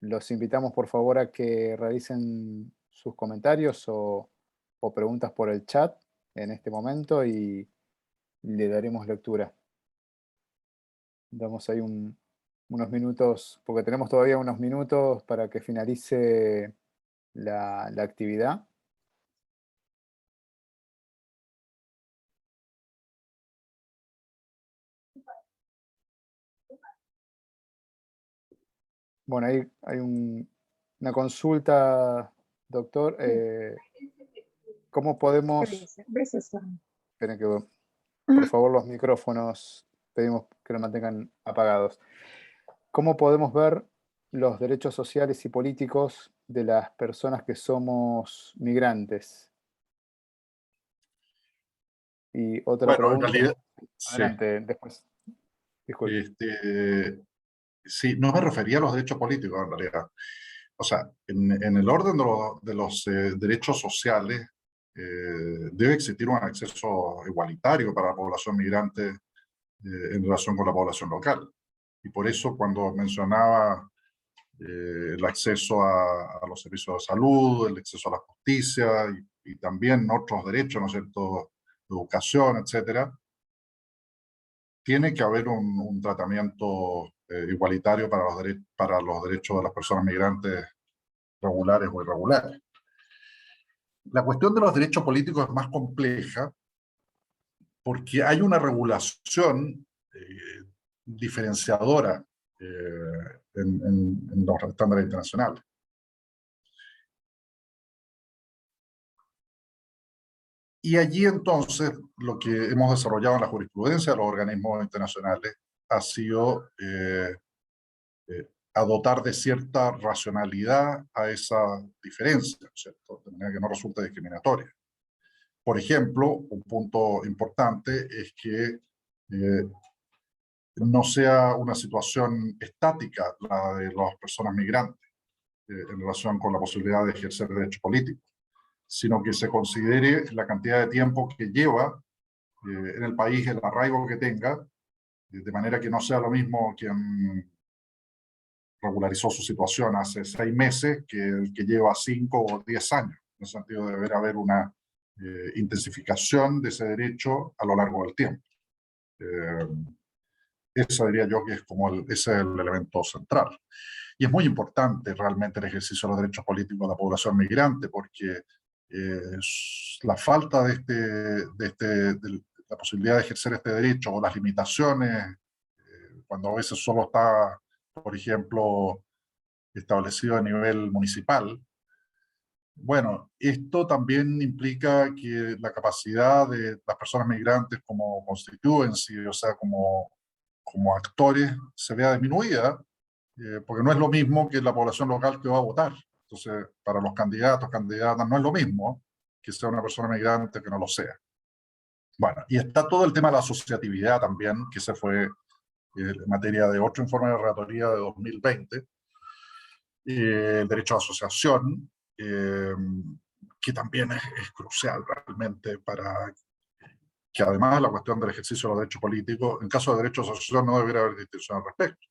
Los invitamos, por favor, a que realicen sus comentarios o preguntas por el chat en este momento y le daremos lectura. Damos ahí unos minutos, porque tenemos todavía unos minutos para que finalice la actividad. Bueno, ahí hay una consulta, doctor. ¿Cómo podemos... Esperen que, por favor, los micrófonos pedimos que los mantengan apagados. ¿Cómo podemos ver los derechos sociales y políticos de las personas que somos migrantes? Y otra Bueno, pregunta. en realidad, sí. Adelante, después. Disculpe. Sí, no me refería a los derechos políticos en realidad. O sea, en el orden de los derechos sociales debe existir un acceso igualitario para la población migrante en relación con la población local. Y por eso cuando mencionaba el acceso a los servicios de salud, el acceso a la justicia y también otros derechos, ¿no es cierto?, de educación, etcétera, tiene que haber un tratamiento igualitario para los derechos de las personas migrantes regulares o irregulares. La cuestión de los derechos políticos es más compleja porque hay una regulación diferenciadora en los estándares internacionales. Y allí entonces lo que hemos desarrollado en la jurisprudencia de los organismos internacionales ha sido a dotar de cierta racionalidad a esa diferencia, ¿cierto?, de manera que no resulte discriminatoria. Por ejemplo, un punto importante es que no sea una situación estática la de las personas migrantes en relación con la posibilidad de ejercer derechos políticos, sino que se considere la cantidad de tiempo que lleva en el país, el arraigo que tenga, de manera que no sea lo mismo quien regularizó su situación hace 6 meses que el que lleva 5 o 10 años. En el sentido de deber haber una intensificación de ese derecho a lo largo del tiempo. Eso diría yo que es como ese es el elemento central. Y es muy importante realmente el ejercicio de los derechos políticos de la población migrante, porque la falta de la posibilidad de ejercer este derecho o las limitaciones, cuando a veces solo está, por ejemplo, establecido a nivel municipal. Bueno, esto también implica que la capacidad de las personas migrantes como constituency, o sea, como actores, se vea disminuida, porque no es lo mismo que la población local que va a votar. Entonces, para los candidatos, candidatas, no es lo mismo que sea una persona migrante que no lo sea. Bueno, y está todo el tema de la asociatividad también, que se fue en materia de otro informe de relatoría de 2020, el derecho a asociación, que también es crucial realmente para que además la cuestión del ejercicio de los derechos políticos, en caso de derecho a asociación no debería haber distinción al respecto.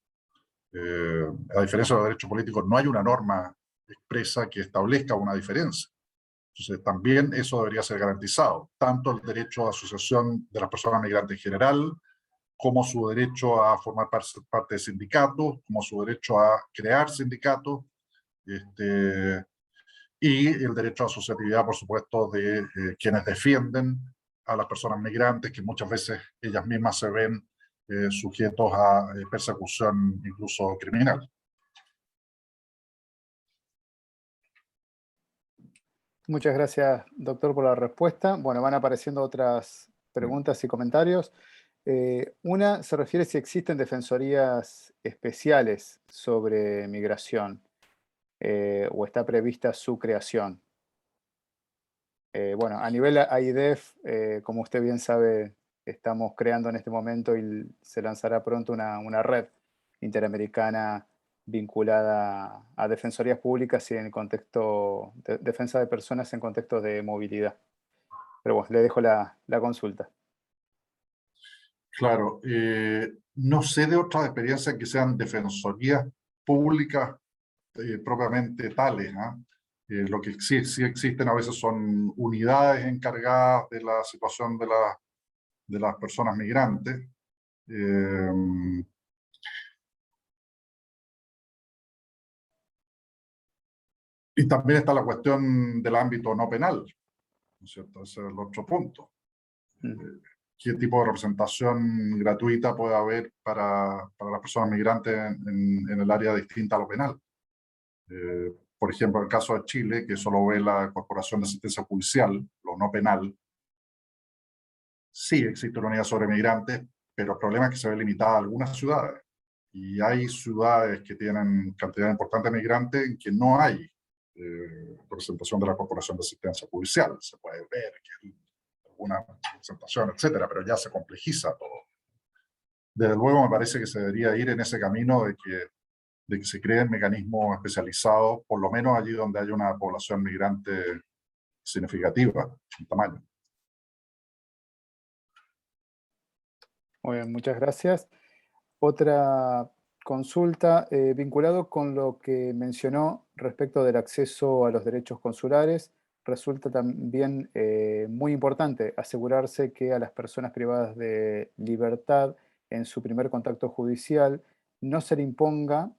A diferencia de los derechos políticos, no hay una norma expresa que establezca una diferencia. Entonces, también eso debería ser garantizado, tanto el derecho a asociación de las personas migrantes en general, como su derecho a formar parte de sindicatos, como su derecho a crear sindicatos, y el derecho a asociatividad, por supuesto, de quienes defienden a las personas migrantes, que muchas veces ellas mismas se ven sujetos a persecución incluso criminal. Muchas gracias, doctor, por la respuesta. Bueno, van apareciendo otras preguntas y comentarios. Una se refiere si existen defensorías especiales sobre migración o está prevista su creación. Bueno, a nivel AIDEF, como usted bien sabe, estamos creando en este momento y se lanzará pronto una red interamericana vinculada a defensorías públicas y en el contexto de defensa de personas en contextos de movilidad. Pero bueno, le dejo la consulta. Claro, no sé de otras experiencias que sean defensorías públicas propiamente tales, ¿eh? Lo que sí existen a veces son unidades encargadas de la situación de las personas migrantes. Y también está la cuestión del ámbito no penal, ¿no es cierto? Ese es el otro punto. ¿Qué tipo de representación gratuita puede haber para las personas migrantes en el área distinta a lo penal? Por ejemplo, en el caso de Chile, que solo ve la Corporación de Asistencia Judicial, lo no penal, sí existe una unidad sobre migrantes, pero el problema es que se ve limitada a algunas ciudades. Y hay ciudades que tienen cantidad importante de migrantes en que no hay representación de la Corporación de Asistencia Judicial. Se puede ver que hay alguna representación, etcétera, pero ya se complejiza todo. Desde luego me parece que se debería ir en ese camino de que se creen mecanismos especializados, por lo menos allí donde hay una población migrante significativa en tamaño. Muy bien, muchas gracias. Otra consulta vinculado con lo que mencionó respecto del acceso a los derechos consulares. Resulta también muy importante asegurarse que a las personas privadas de libertad en su primer contacto judicial no se le imponga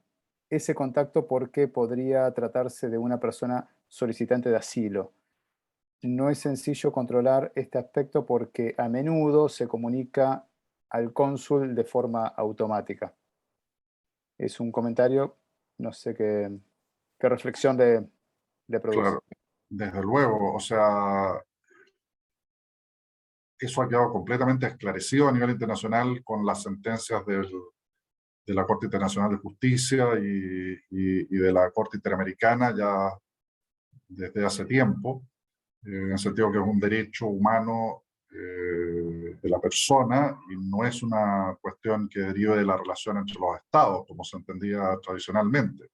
ese contacto porque podría tratarse de una persona solicitante de asilo. No es sencillo controlar este aspecto porque a menudo se comunica al cónsul de forma automática. Es un comentario, no sé qué reflexión le produce. Claro, desde luego, o sea, eso ha quedado completamente esclarecido a nivel internacional con las sentencias de la Corte Internacional de Justicia y de la Corte Interamericana ya desde hace tiempo, en el sentido que es un derecho humano de la persona y no es una cuestión que derive de la relación entre los estados, como se entendía tradicionalmente.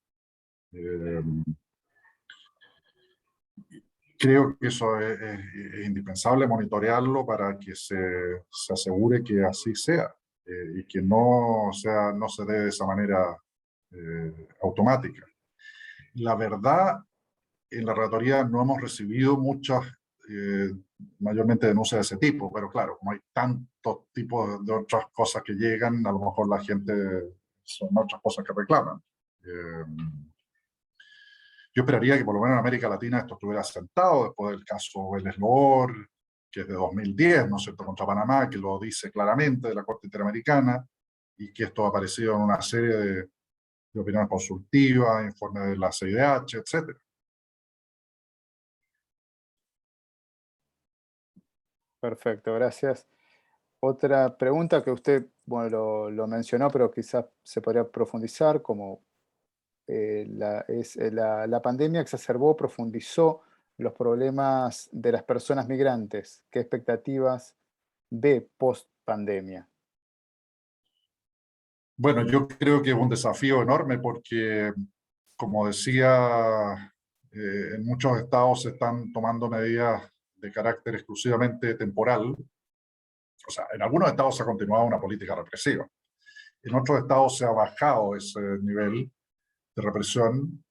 Creo que eso es indispensable monitorearlo para que se asegure que así sea y que no se dé de esa manera automática. La verdad, en la relatoría no hemos recibido muchas, eh, mayormente denuncias de ese tipo, pero claro, como hay tantos tipos de otras cosas que llegan, a lo mejor la gente son otras cosas que reclaman. Yo esperaría que por lo menos en América Latina esto estuviera sentado después del caso El Esloor, que es de 2010, ¿no es cierto?, contra Panamá, que lo dice claramente de la Corte Interamericana, y que esto ha aparecido en una serie de opiniones consultivas, informes de la CIDH, etcétera. Perfecto, gracias. Otra pregunta que usted, bueno, lo mencionó, pero quizás se podría profundizar, como la pandemia exacerbó, profundizó los problemas de las personas migrantes. ¿Qué expectativas ve post pandemia? Bueno, yo creo que es un desafío enorme porque, como decía, en muchos estados se están tomando medidas de carácter exclusivamente temporal. O sea, en algunos estados se ha continuado una política represiva. En otros estados se ha bajado ese nivel de represión,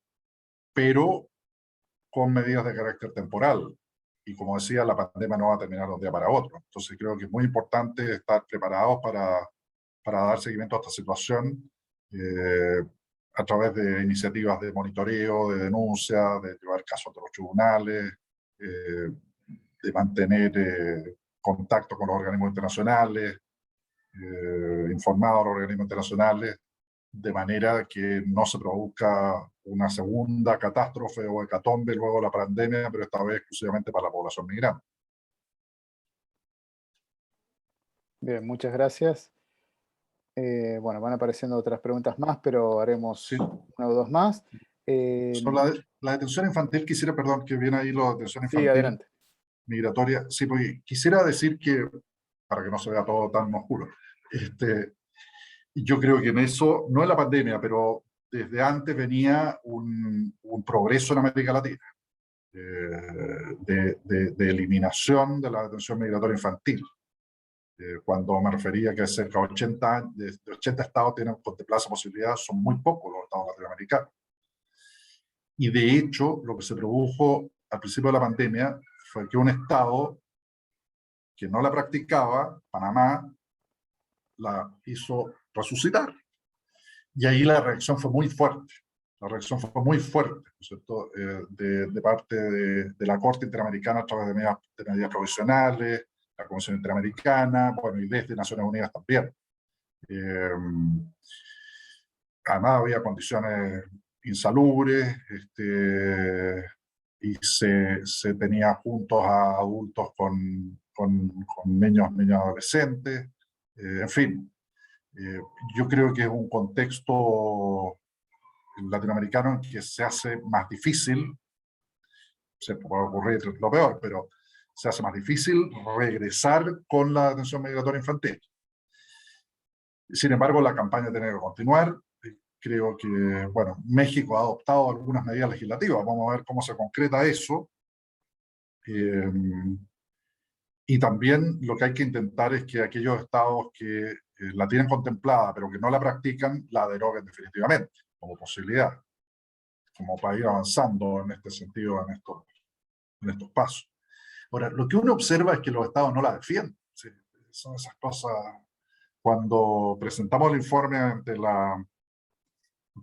pero con medidas de carácter temporal. Y como decía, la pandemia no va a terminar de un día para otro. Entonces creo que es muy importante estar preparados para dar seguimiento a esta situación a través de iniciativas de monitoreo, de denuncia, de llevar casos ante los tribunales, de mantener contacto con los organismos internacionales, informados a los organismos internacionales, de manera que no se produzca una segunda catástrofe o hecatombe luego de la pandemia, pero esta vez exclusivamente para la población migrante. Bien, muchas gracias. Bueno, van apareciendo otras preguntas más, pero haremos Sí. una o dos más. La detención infantil, quisiera, perdón, que viene ahí la detención Sí, infantil adelante. migratoria. Sí, porque quisiera decir que, para que no se vea todo tan oscuro, yo creo que en eso, no en la pandemia, pero desde antes venía un progreso en América Latina de eliminación de la detención migratoria infantil. Cuando me refería que cerca de 80 estados tienen contemplada esa posibilidad, son muy pocos los estados latinoamericanos. Y de hecho, lo que se produjo al principio de la pandemia fue que un estado que no la practicaba, Panamá, la hizo resucitar. Y ahí la reacción fue muy fuerte. La reacción fue muy fuerte, ¿no es cierto? De parte de la Corte Interamericana a través de medidas provisionales, la Comisión Interamericana, bueno, y desde Naciones Unidas también. Además había condiciones insalubres, y se tenía juntos a adultos con niños adolescentes, en fin. Yo creo que es un contexto latinoamericano en que se hace más difícil, se puede ocurrir lo peor, pero se hace más difícil regresar con la atención migratoria infantil. Sin embargo, la campaña tiene que continuar. Creo que, bueno, México ha adoptado algunas medidas legislativas. Vamos a ver cómo se concreta eso. Y también lo que hay que intentar es que aquellos estados que la tienen contemplada, pero que no la practican, la deroguen definitivamente, como posibilidad, como para ir avanzando en este sentido, en estos pasos. Ahora, lo que uno observa es que los estados no la defienden. ¿Sí? Son esas cosas. Cuando presentamos el informe ante la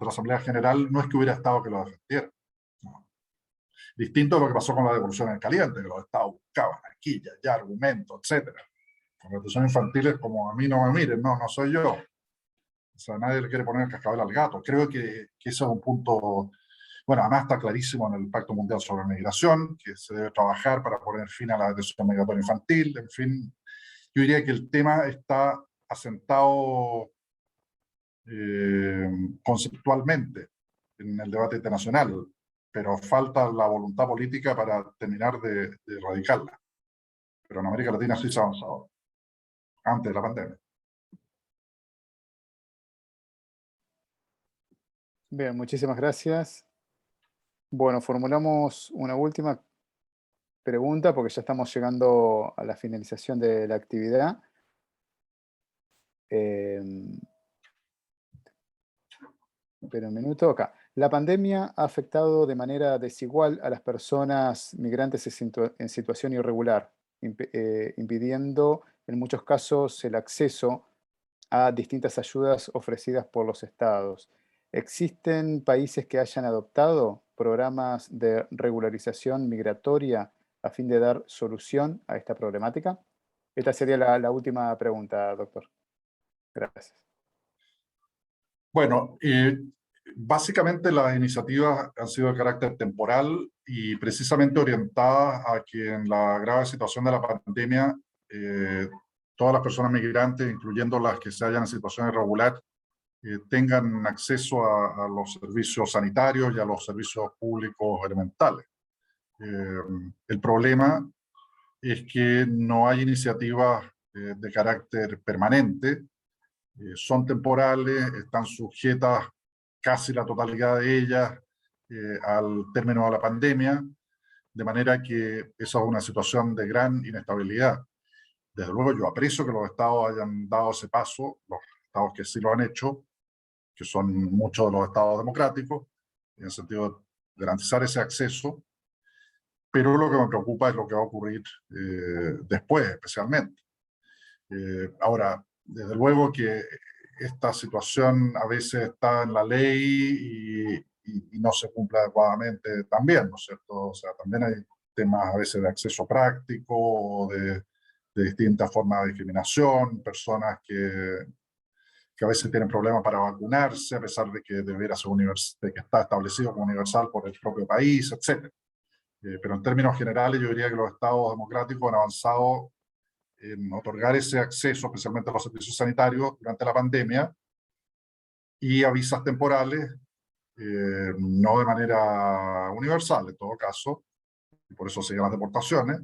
Asamblea General, no es que hubiera estado que lo defendiera. No. Distinto a lo que pasó con la devolución en caliente, que los estados buscaban aquí y allá argumentos, etc. Con la detención infantil es como a mí no me miren, no soy yo. O sea, nadie le quiere poner el cascabel al gato. Creo que ese es un punto. Bueno, además está clarísimo en el Pacto Mundial sobre Migración, que se debe trabajar para poner fin a la detención migratoria infantil. En fin, yo diría que el tema está asentado conceptualmente en el debate internacional, pero falta la voluntad política para terminar de erradicarla. Pero en América Latina sí se ha avanzado, antes de la pandemia. Bien, muchísimas gracias. Bueno, formulamos una última. pregunta, porque ya estamos llegando a la finalización de la actividad. Espera un minuto, acá. La pandemia ha afectado de manera desigual a las personas migrantes en situación irregular, impidiendo en muchos casos el acceso a distintas ayudas ofrecidas por los estados. ¿Existen países que hayan adoptado programas de regularización migratoria a fin de dar solución a esta problemática? Esta sería la última pregunta, doctor. Gracias. Bueno, básicamente las iniciativas han sido de carácter temporal y precisamente orientadas a que en la grave situación de la pandemia todas las personas migrantes, incluyendo las que se hallan en situación irregular, tengan acceso a los servicios sanitarios y a los servicios públicos elementales. El problema es que no hay iniciativas de carácter permanente, son temporales, están sujetas casi la totalidad de ellas al término de la pandemia, de manera que esa es una situación de gran inestabilidad. Desde luego yo aprecio que los estados hayan dado ese paso, los estados que sí lo han hecho, que son muchos de los estados democráticos, en el sentido de garantizar ese acceso, pero lo que me preocupa es lo que va a ocurrir después, especialmente. Ahora, desde luego que esta situación a veces está en la ley y no se cumple adecuadamente también, ¿no es cierto? O sea, también hay temas a veces de acceso práctico o de distintas formas de discriminación, personas que a veces tienen problemas para vacunarse, a pesar de que debiera ser de que está establecido como universal por el propio país, etc. Pero en términos generales yo diría que los estados democráticos han avanzado en otorgar ese acceso, especialmente a los servicios sanitarios durante la pandemia, y a visas temporales, no de manera universal en todo caso, y por eso se llaman deportaciones,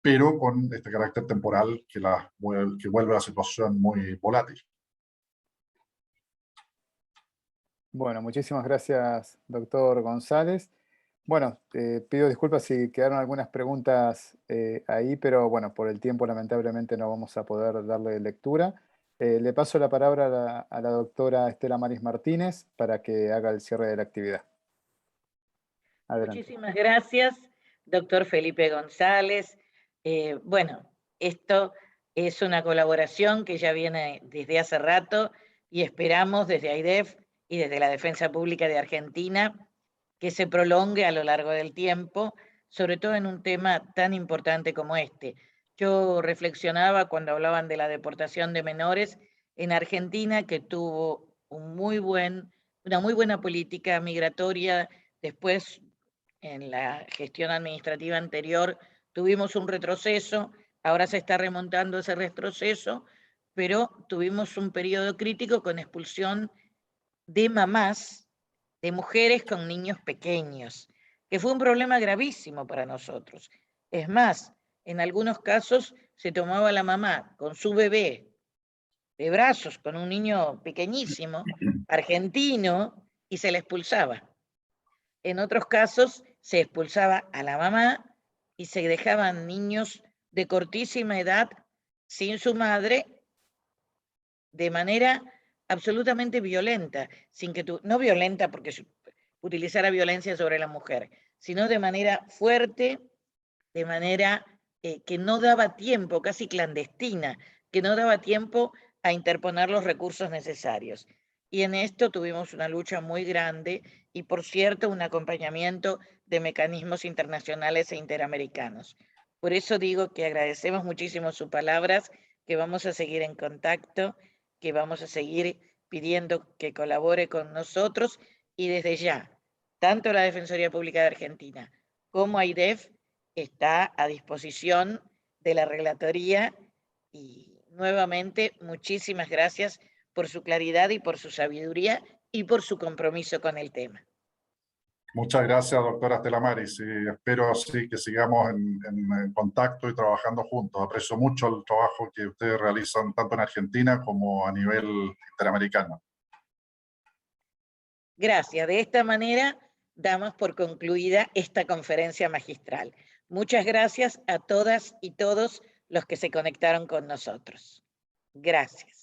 pero con este carácter temporal que vuelve a la situación muy volátil. Bueno, muchísimas gracias, doctor González. Bueno, pido disculpas si quedaron algunas preguntas ahí, pero bueno, por el tiempo lamentablemente no vamos a poder darle lectura. Le paso la palabra a la doctora Estela Maris Martínez para que haga el cierre de la actividad. Adelante. Muchísimas gracias, doctor Felipe González. Bueno, esto es una colaboración que ya viene desde hace rato y esperamos desde AIDEF y desde la Defensa Pública de Argentina que se prolongue a lo largo del tiempo, sobre todo en un tema tan importante como este. Yo reflexionaba cuando hablaban de la deportación de menores en Argentina, que tuvo una muy buena política migratoria. Después, en la gestión administrativa anterior, tuvimos un retroceso, ahora se está remontando ese retroceso, pero tuvimos un periodo crítico con expulsión de mamás, de mujeres con niños pequeños, que fue un problema gravísimo para nosotros. Es más, en algunos casos se tomaba la mamá con su bebé de brazos, con un niño pequeñísimo, argentino, y se le expulsaba. En otros casos se expulsaba a la mamá y se dejaban niños de cortísima edad sin su madre de manera absolutamente violenta, sin que no violenta porque utilizara violencia sobre la mujer, sino de manera fuerte, de manera que no daba tiempo, casi clandestina, que no daba tiempo a interponer los recursos necesarios. Y en esto tuvimos una lucha muy grande y, por cierto, un acompañamiento de mecanismos internacionales e interamericanos. Por eso digo que agradecemos muchísimo sus palabras, que vamos a seguir en contacto, que vamos a seguir pidiendo que colabore con nosotros y desde ya, tanto la Defensoría Pública de Argentina como AIDEF está a disposición de la Relatoría y nuevamente muchísimas gracias por su claridad y por su sabiduría y por su compromiso con el tema. Muchas gracias, doctora Estela Maris, y espero así que sigamos en contacto y trabajando juntos. Aprecio mucho el trabajo que ustedes realizan tanto en Argentina como a nivel interamericano. Gracias. De esta manera damos por concluida esta conferencia magistral. Muchas gracias a todas y todos los que se conectaron con nosotros. Gracias.